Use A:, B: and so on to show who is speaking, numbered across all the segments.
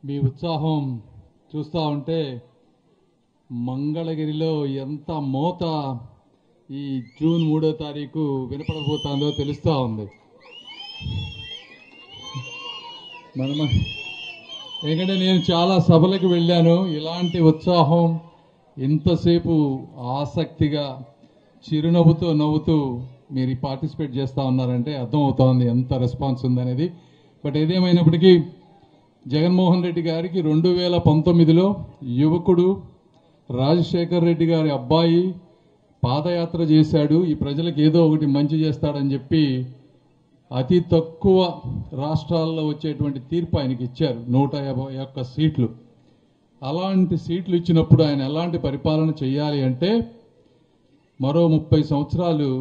A: మీ ఉత్సాహం చూస్తూ ఉంటే మంగళగిరిలో ఎంత మోత ఈ జూన్ 3వ తారీఖు వినపడబోతుందో తెలుస్తూ ఉంది. ఎందుకంటే నేను చాలా సభలకు వెళ్ళాను. ఇలాంటి ఉత్సాహం ఇంతసేపు ఆసక్తిగా చిరునవ్వుతో నవ్వుతూ మీరు పార్టిసిపేట్ చేస్తూ ఉన్నారంటే అర్థమవుతోంది ఎంత రెస్పాన్స్ ఉందనేది. బట్ ఏదేమైనప్పటికీ జగన్మోహన్ రెడ్డి గారికి 2019లో యువకుడు రాజశేఖర్ రెడ్డి గారి అబ్బాయి పాదయాత్ర చేశాడు, ఈ ప్రజలకు ఏదో ఒకటి మంచి చేస్తాడని చెప్పి అతి తక్కువ రాష్ట్రాల్లో వచ్చేటువంటి తీర్పు ఆయనకి ఇచ్చారు, 151 సీట్లు. అలాంటి సీట్లు ఇచ్చినప్పుడు ఆయన ఎలాంటి పరిపాలన చేయాలి అంటే మరో 30 సంవత్సరాలు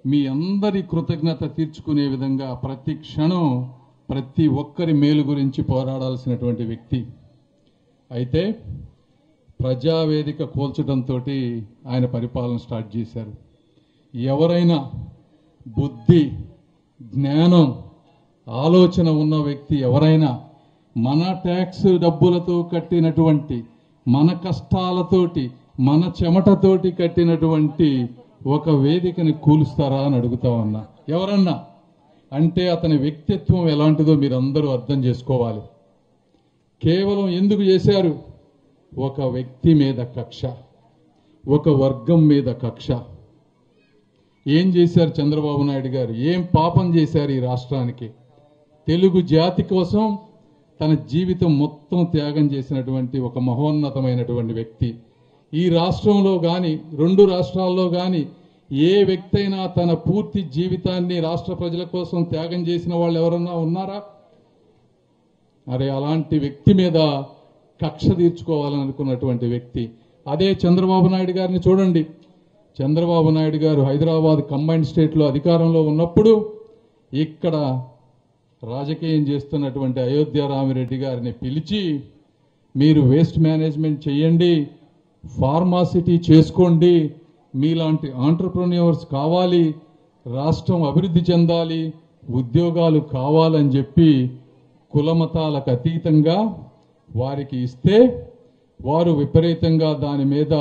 A: మీ అందరి కృతజ్ఞత తీర్చుకునే విధంగా ప్రతి క్షణం ప్రతి ఒక్కరి మేలు గురించి పోరాడాల్సినటువంటి వ్యక్తి. అయితే ప్రజావేదిక కూల్చడంతో ఆయన పరిపాలన స్టార్ట్ చేశారు. ఎవరైనా బుద్ధి జ్ఞానం ఆలోచన ఉన్న వ్యక్తి ఎవరైనా మన ట్యాక్స్ డబ్బులతో కట్టినటువంటి మన కష్టాలతోటి మన చెమటతోటి కట్టినటువంటి ఒక వేదికని కూలుస్తారా అని అడుగుతా ఉన్నా. ఎవరన్నా అంటే అతని వ్యక్తిత్వం ఎలాంటిదో మీరందరూ అర్థం చేసుకోవాలి. కేవలం ఎందుకు చేశారు? ఒక వ్యక్తి మీద కక్ష, ఒక వర్గం మీద కక్ష. ఏం చేశారు చంద్రబాబు నాయుడు గారు? ఏం పాపం చేశారు ఈ రాష్ట్రానికి? తెలుగు జాతి కోసం తన జీవితం మొత్తం త్యాగం చేసినటువంటి ఒక మహోన్నతమైనటువంటి వ్యక్తి. ఈ రాష్ట్రంలో కానీ 2 రాష్ట్రాల్లో కానీ ఏ వ్యక్తి అయినా తన పూర్తి జీవితాన్ని రాష్ట్ర ప్రజల కోసం త్యాగం చేసిన వాళ్ళు ఎవరన్నా ఉన్నారా? అరే అలాంటి వ్యక్తి మీద కక్ష తీర్చుకోవాలని అనుకున్నటువంటి వ్యక్తి. అదే చంద్రబాబు నాయుడు గారిని చూడండి. చంద్రబాబు నాయుడు గారు హైదరాబాద్ కంబైన్డ్ స్టేట్లో అధికారంలో ఉన్నప్పుడు ఇక్కడ రాజకీయం చేస్తున్నటువంటి అయోధ్య రామిరెడ్డి గారిని పిలిచి మీరు వేస్ట్ మేనేజ్మెంట్ చేయండి, ఫార్మాసిటీ చేసుకోండి, మీలాంటి ఆంటర్ప్రెన్యూర్స్ కావాలి, రాష్ట్రం అభివృద్ధి చెందాలి, ఉద్యోగాలు కావాలని చెప్పి కులమతాలకు అతీతంగా వారికి ఇస్తే వారు విపరీతంగా దాని మీద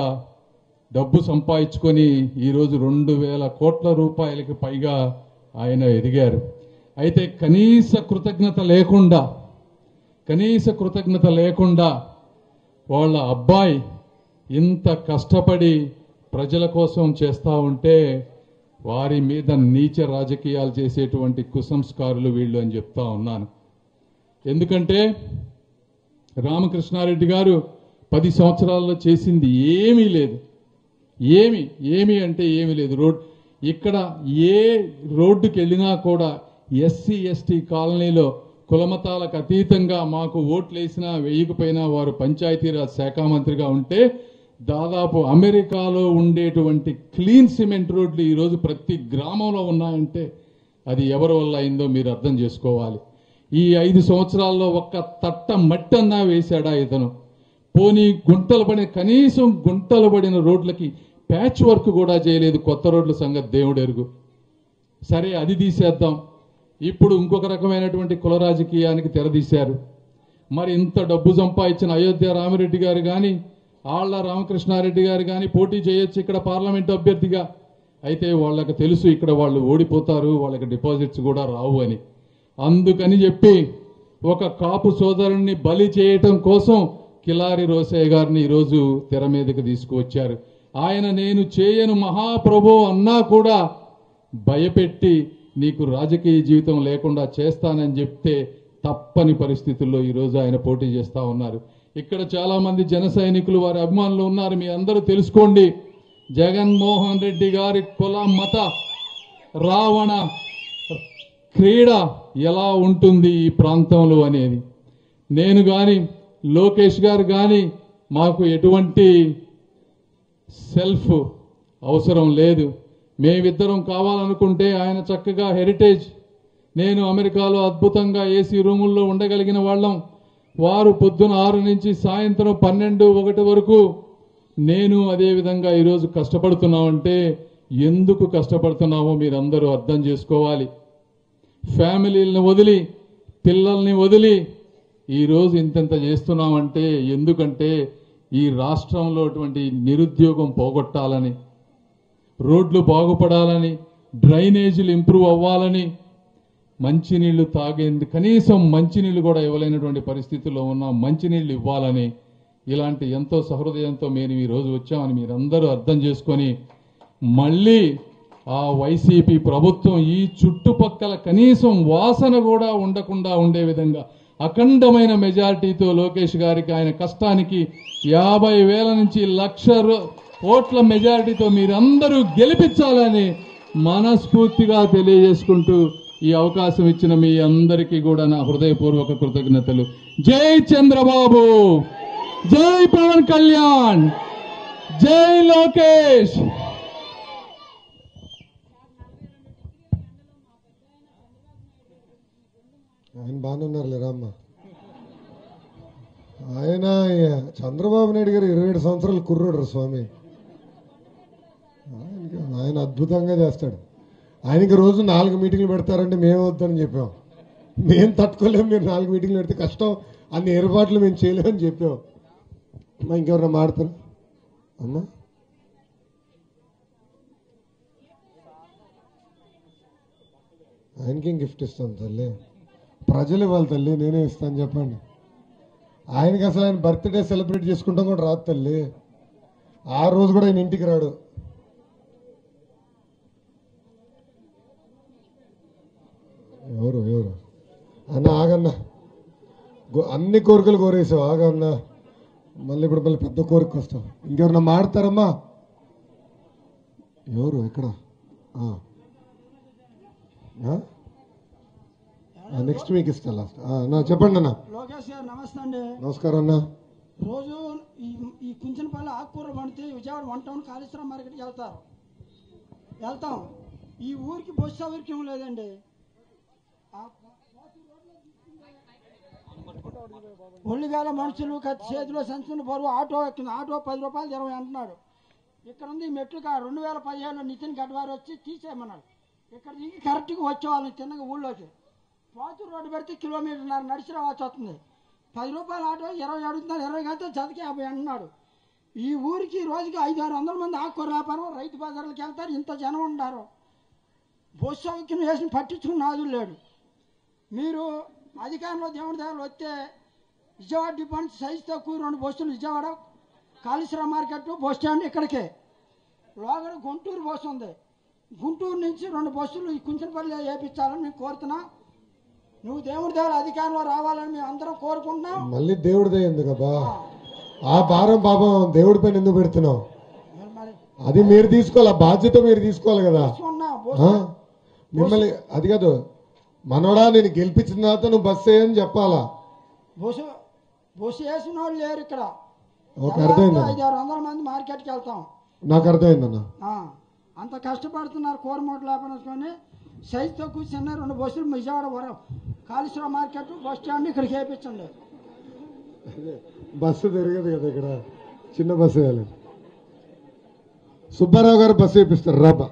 A: డబ్బు సంపాదించుకొని ఈరోజు 2000 కోట్ల రూపాయలకి పైగా ఆయన ఎదిగారు. అయితే కనీస కృతజ్ఞత లేకుండా వాళ్ళ అబ్బాయి ఇంత కష్టపడి ప్రజల కోసం చేస్తూ ఉంటే వారి మీద నీచ రాజకీయాలు చేసేటువంటి కుసంస్కారులు వీళ్ళు అని చెప్తా ఉన్నాను. ఎందుకంటే రామకృష్ణారెడ్డి గారు 10 సంవత్సరాల్లో చేసింది ఏమీ లేదు. ఏమి అంటే ఏమీ లేదు. ఇక్కడ ఏ రోడ్డుకి వెళ్ళినా కూడా ఎస్సీ ఎస్టీ కాలనీలో కులమతాలకు అతీతంగా మాకు ఓట్లు వేసినా వేయకపోయినా వారు పంచాయతీరాజ్ శాఖ మంత్రిగా ఉంటే దాదాపు అమెరికాలో ఉండేటువంటి క్లీన్ సిమెంట్ రోడ్లు ఈరోజు ప్రతి గ్రామంలో ఉన్నాయంటే అది ఎవరి వల్ల అయిందో మీరు అర్థం చేసుకోవాలి. ఈ 5 సంవత్సరాల్లో ఒక్క తట్ట మట్టి అన్నా వేశాడా ఇతను? పోనీ కనీసం గుంటలు పడిన రోడ్లకి ప్యాచ్ వర్క్ కూడా చేయలేదు. కొత్త రోడ్ల సంగతి దేవుడు ఎరుగు. సరే అది తీసేద్దాం. ఇప్పుడు ఇంకొక రకమైనటువంటి కుల రాజకీయానికి తెరదీశారు. మరి ఇంత డబ్బు సంపాదించిన అయోధ్య రామిరెడ్డి గారు కానీ ఆళ్ల రామకృష్ణారెడ్డి గారు కానీ పోటీ చేయొచ్చు ఇక్కడ పార్లమెంట్ అభ్యర్థిగా. అయితే వాళ్ళకి తెలుసు ఇక్కడ వాళ్ళు ఓడిపోతారు, వాళ్ళకి డిపాజిట్స్ కూడా రావు అని. అందుకని చెప్పి ఒక కాపు సోదరుణ్ణి బలి చేయటం కోసం కిలారి రోసయ్య గారిని ఈరోజు తెర మీదకి తీసుకువచ్చారు. ఆయన నేను చేయను మహాప్రభు అన్నా కూడా భయపెట్టి నీకు రాజకీయ జీవితం లేకుండా చేస్తానని చెప్తే తప్పని పరిస్థితుల్లో ఈరోజు ఆయన పోటీ చేస్తా ఉన్నారు. ఇక్కడ చాలా మంది జన సైనికులు వారి అభిమానులు ఉన్నారు. మీ అందరూ తెలుసుకోండి జగన్మోహన్ రెడ్డి గారి కుల మత రావణ క్రీడ ఎలా ఉంటుంది ఈ ప్రాంతంలో అనేది. నేను కానీ లోకేష్ గారు కానీ మాకు ఎటువంటి సెల్ఫ్ అవసరం లేదు. మేమిద్దరం కావాలనుకుంటే ఆయన చక్కగా హెరిటేజ్, నేను అమెరికాలో అద్భుతంగా ఏసీ రూముల్లో ఉండగలిగిన వాళ్ళం. వారు పొద్దున 6 నుంచి సాయంత్రం 12-1 వరకు నేను అదేవిధంగా ఈరోజు కష్టపడుతున్నామంటే ఎందుకు కష్టపడుతున్నామో మీరందరూ అర్థం చేసుకోవాలి. ఫ్యామిలీలను వదిలి పిల్లల్ని వదిలి ఈరోజు ఇంత చేస్తున్నామంటే ఎందుకంటే ఈ రాష్ట్రంలో నిరుద్యోగం పోగొట్టాలని, రోడ్లు బాగుపడాలని, డ్రైనేజీలు ఇంప్రూవ్ అవ్వాలని, మంచినీళ్లు కనీసం మంచినీళ్లు కూడా ఇవ్వలేనటువంటి పరిస్థితుల్లో ఉన్న మంచినీళ్లు ఇవ్వాలని, ఇలాంటి ఎంతో సహృదయంతో మేము ఈరోజు వచ్చామని మీరందరూ అర్థం చేసుకొని మళ్ళీ ఆ వైసీపీ ప్రభుత్వం ఈ చుట్టుపక్కల కనీసం వాసన కూడా ఉండకుండా ఉండే విధంగా అఖండమైన మెజారిటీతో లోకేష్ గారికి ఆయన కష్టానికి 50,000 నుంచి 1,00,000 కోట్ల మెజారిటీతో మీరందరూ గెలిపించాలని మనస్ఫూర్తిగా తెలియజేసుకుంటూ ఈ అవకాశం ఇచ్చిన మీ అందరికీ కూడా నా హృదయపూర్వక కృతజ్ఞతలు. జై చంద్రబాబు, జై పవన్ కళ్యాణ్, జై లోకేష్.
B: ఆయన బాగానే ఉన్నారు లేరమ్మ. ఆయన చంద్రబాబు నాయుడు గారు 27 సంవత్సరాలు కుర్రోడు స్వామి. ఆయన అద్భుతంగా చేస్తాడు. ఆయనకి రోజు 4 మీటింగ్లు పెడతారంటే మేము వద్దని చెప్పాం. మేము తట్టుకోలేము, మీరు 4 మీటింగ్లు పెడితే కష్టం, అన్ని ఏర్పాట్లు మేము చేయలేమని చెప్పాం. అమ్మా ఇంకెవరన్నా మాడతారు అమ్మా? ఆయనకేం గిఫ్ట్ ఇస్తాను తల్లి, ప్రజలు ఇవ్వాలి తల్లి, నేనే ఇస్తాను చెప్పండి. ఆయనకి అసలు ఆయన బర్త్డే సెలబ్రేట్ చేసుకుంటాం కూడా రాదు తల్లి. ఆ రోజు కూడా ఆయన ఇంటికి రాడు. ఎవరు అన్న ఆగన్నా, అన్ని కోరికలు కోరేసావు, ఆగన్నా. మళ్ళీ పెద్ద కోరిక వస్తాం. ఇంకెవరన్నా మాడతారమ్మా? ఎవరు ఎక్కడ? నెక్స్ట్ వీక్ ఇస్తా లాస్ట్. చెప్పండి అన్న.
C: లోకేష్ గారు నమస్తే అండి.
B: నమస్కారం అన్న.
C: రోజు ఈ కుంచనపల్లి ఆకుకూర పండితే విజయవాడ 1 టౌన్ కాళేశ్వరం మార్కెట్కి వెళ్తాం. ఈ ఊరికి బస్సు సౌకర్యం లేదండి. ఒళ్ళివేళ మనుషులు చేతిలో సంచులు బరువు ఆటో 10 రూపాయలు 20 అంటున్నాడు. ఇక్కడ ఉంది మెట్లు 2015లో నితిన్ గడ్వారి వచ్చి తీసేయమన్నాడు. ఇక్కడ దిగి కరెక్ట్గా వచ్చేవాళ్ళని తిన్నగా ఊళ్ళోకి. పాతూరు రోడ్డు పెడితే 1.5 కిలోమీటర్ నడిచి రావాల్సి వస్తుంది. 10 రూపాయల ఆటో 20 అడుగుతున్నారు, 20 కాదు జతకి 50 అంటున్నాడు. ఈ ఊరికి రోజుకి 500-600 మంది ఆకుకూర వ్యాపారం రైతు బజార్లకు వెళ్తారు. ఇంత జనం ఉంటారు. బస్సు సౌకర్యం వేసి పట్టించుకున్న నాదులు లేడు. మీరు అధికారంలో దేవుడి దగ్గర వస్తే విజయవాడ డిపో నుంచి సైజు తక్కువ 2 బస్సులు Vijayawada Kaleshwaram market bus stand ఇక్కడికే. లోగడ గుంటూరు బస్సు ఉంది. గుంటూరు నుంచి 2 బస్సులు ఈ కుంచనపల్లి వేయించాలని మేము కోరుతున్నాం. నువ్వు దేవుడి దగ్గర అధికారంలో రావాలని మేము అందరం కోరుకుంటున్నాం.
B: మళ్ళీ దేవుడి దగ్గర ఎందుకబ్బా? ఆ భారం పాపం దేవుడి పైన ఎందుకు పెడుతున్నావు? అది మీరు తీసుకోవాలి, బాధ్యత మీరు తీసుకోవాలి కదా. మిమ్మల్ని అది కాదు, మనోడా నేను గెలిపించిన తర్వాత నువ్వు బస్సు వేయని చెప్పాలా.
C: బస్సు వేసిన వాళ్ళు లేరు ఇక్కడ.
B: అర్థమైంది.
C: 500-600 మంది మార్కెట్కి వెళ్తాం.
B: నాకు అర్థమైందన్న.
C: అంత కష్టపడుతున్నారు. కూర మూటలు వేసుకొని సైజు తక్కువ చిన్న 2 బస్సులు Vijayawada Kaleshwaram market bus stand ఇక్కడికి వేయించండి.
B: బస్సు తిరగదు కదా ఇక్కడ, చిన్న బస్సు వేయాలి. సుబ్బారావు గారు బస్సు వేపిస్తారు రాబా.